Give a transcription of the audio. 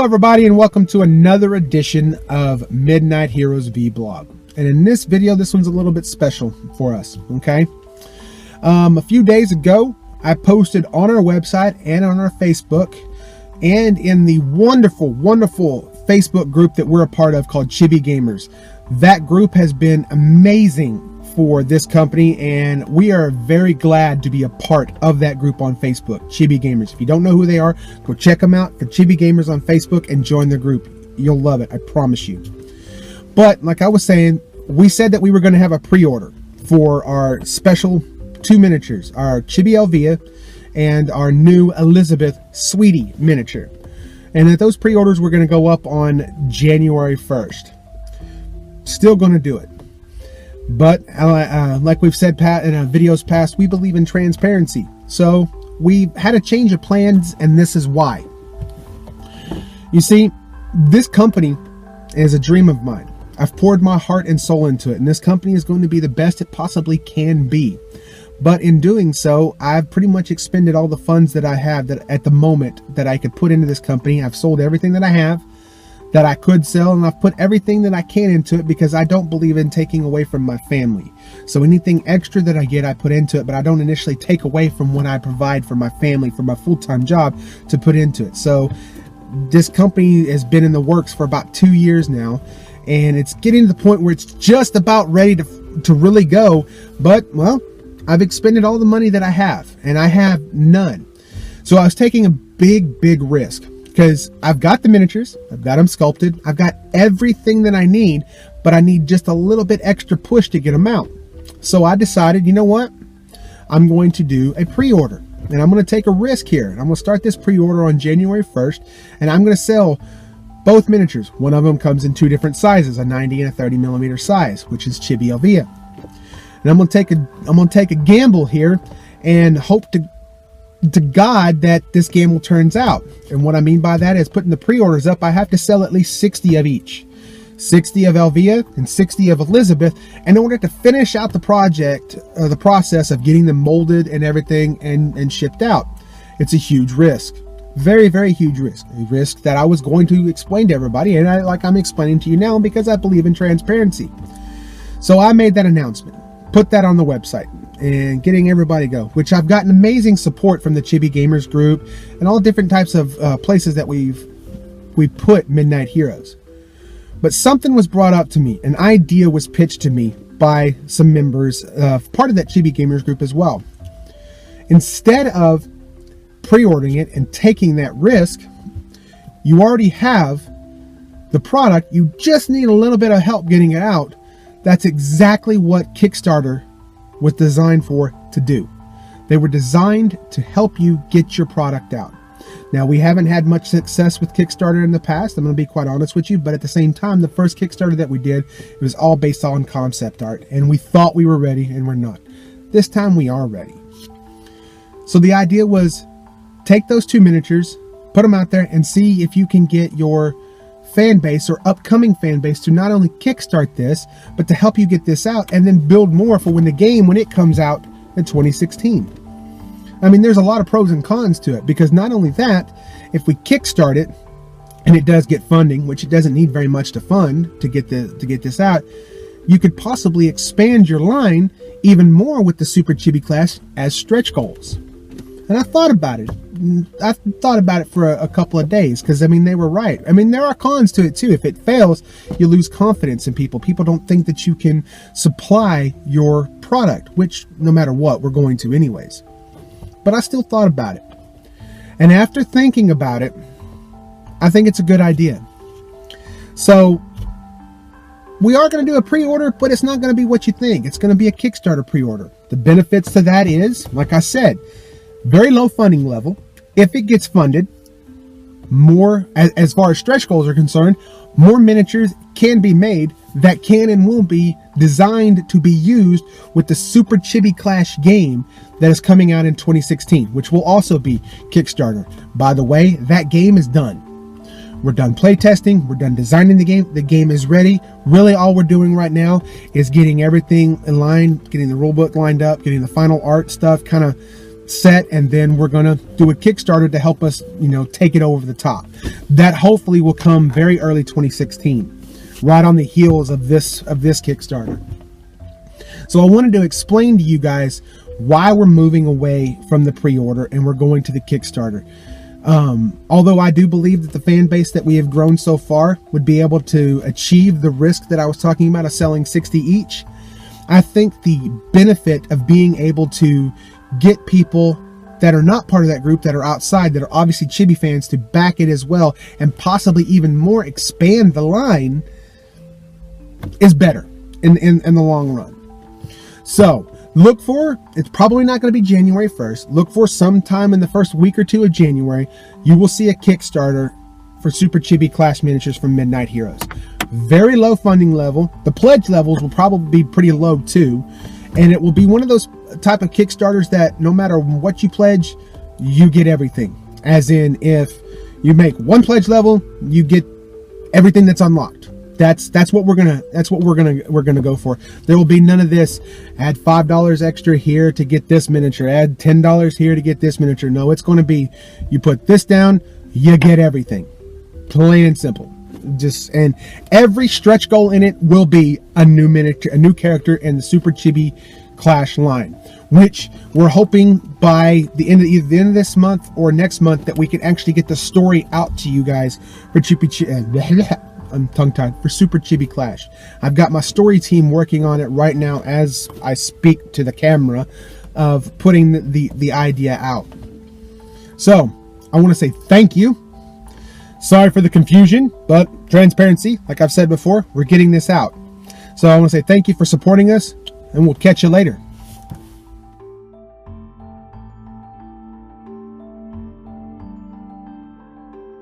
Hello everybody and welcome to another edition of MidKnight Heroes Vlog. And in this video, this one's a little bit special for us, okay? A few days ago, I posted on our website and on our Facebook and in the wonderful, wonderful Facebook group that we're a part of called Chibi Gamers. That group has been amazing for this company, and we are very glad to be a part of that group on Facebook, Chibi Gamers. If you don't know who they are, go check them out for Chibi Gamers on Facebook and join the group. You'll love it, I promise you. But like I was saying, we said that we were going to have a pre-order for our special two miniatures, our Chibi Elvia and our new Elizabeth Sweetie miniature, and that those pre-orders were going to go up on January 1st. Still going to do it. But like we've said in videos past, we believe in transparency. So we had a change of plans, and this is why. You see, this company is a dream of mine. I've poured my heart and soul into it, and this company is going to be the best it possibly can be. But in doing so, I've pretty much expended all the funds that I have that at the moment that I could put into this company. I've sold everything that I have that I could sell, and I've put everything that I can into it because I don't believe in taking away from my family. So anything extra that I get, I put into it, but I don't initially take away from what I provide for my family, for my full-time job to put into it. So this company has been in the works for about 2 years now, and it's getting to the point where it's just about ready to really go. But, well, I've expended all the money that I have, and I have none. So I was taking a big, big risk. Because I've got the miniatures, I've got them sculpted, I've got everything that I need, but I need just a little bit extra push to get them out. So I decided, you know what? I'm going to do a pre-order, and I'm going to take a risk here. I'm going to start this pre-order on January 1st, and I'm going to sell both miniatures. One of them comes in two different sizes, a 90 and a 30 millimeter size, which is Chibi Elvia. And I'm going to take a gamble here and hope to God that this gamble turns out. And what I mean by that is putting the pre-orders up, I have to sell at least 60 of each. 60 of Elvia and 60 of Elizabeth in order to finish out the project, the process of getting them molded and everything and shipped out. It's a huge risk. Very, very huge risk. A risk that I was going to explain to everybody, and I'm explaining to you now because I believe in transparency. So I made that announcement, put that on the website, and getting everybody go, which I've gotten amazing support from the Chibi Gamers group and all different types of places that we put MidKnight Heroes. But something was brought up to me, an idea was pitched to me by some members, part of that Chibi Gamers group as well. Instead of pre-ordering it and taking that risk, you already have the product, you just need a little bit of help getting it out. That's exactly what Kickstarter was designed to do. They were designed to help you get your product out. Now, we haven't had much success with Kickstarter in the past, I'm going to be quite honest with you, but at the same time, the first Kickstarter that we did, it was all based on concept art, and we thought we were ready, and we're not. This time, we are ready. So the idea was, take those two miniatures, put them out there, and see if you can get your fan base or upcoming fan base to not only kickstart this, but to help you get this out and then build more for when it comes out in 2016. I mean, there's a lot of pros and cons to it, because not only that, if we kickstart it and it does get funding, which it doesn't need very much to fund to get this out, you could possibly expand your line even more with the Super Chibi class as stretch goals. And I thought about it. I thought about it for a couple of days, because I mean, they were right. I mean, there are cons to it too. If it fails, you lose confidence in people. People don't think that you can supply your product, which no matter what, we're going to anyways. But I still thought about it. And after thinking about it, I think it's a good idea. So we are going to do a pre-order, but it's not going to be what you think. It's going to be a Kickstarter pre-order. The benefits to that is, like I said, very low funding level. If it gets funded, more, as far as stretch goals are concerned, more miniatures can be made that can and will be designed to be used with the Super Chibi Clash game that is coming out in 2016, which will also be Kickstarter. By the way, that game is done. We're done playtesting. We're done designing the game. The game is ready. Really, all we're doing right now is getting everything in line, getting the rulebook lined up, getting the final art stuff kind of set, and then we're going to do a Kickstarter to help us, take it over the top. That hopefully will come very early 2016, right on the heels of this Kickstarter. So I wanted to explain to you guys why we're moving away from the pre-order and we're going to the Kickstarter. Although I do believe that the fan base that we have grown so far would be able to achieve the risk that I was talking about of selling 60 each, I think the benefit of being able to get people that are not part of that group, that are outside, that are obviously Chibi fans, to back it as well, and possibly even more expand the line, is better in the long run. So look for, it's probably not going to be January 1st. Look for sometime in the first week or two of January, you will see a Kickstarter for Super Chibi Clash miniatures from MidKnight Heroes. Very low funding level. The pledge levels will probably be pretty low too. And it will be one of those type of Kickstarters that no matter what you pledge, you get everything. As in, if you make one pledge level, you get everything that's unlocked. That's what we're gonna go for. There will be none of this. Add $5 extra here to get this miniature. Add $10 here to get this miniature. No, it's going to be, you put this down, you get everything. Plain and simple. And every stretch goal in it will be a new miniature, a new character in the Super Chibi Clash line, which we're hoping by the end of either the end of this month or next month that we can actually get the story out to you guys for I'm tongue-tied, for Super Chibi Clash. I've got my story team working on it right now as I speak to the camera, of putting the idea out. So I want to say thank you. Sorry for the confusion, but transparency, like I've said before, we're getting this out. So I want to say thank you for supporting us, and we'll catch you later.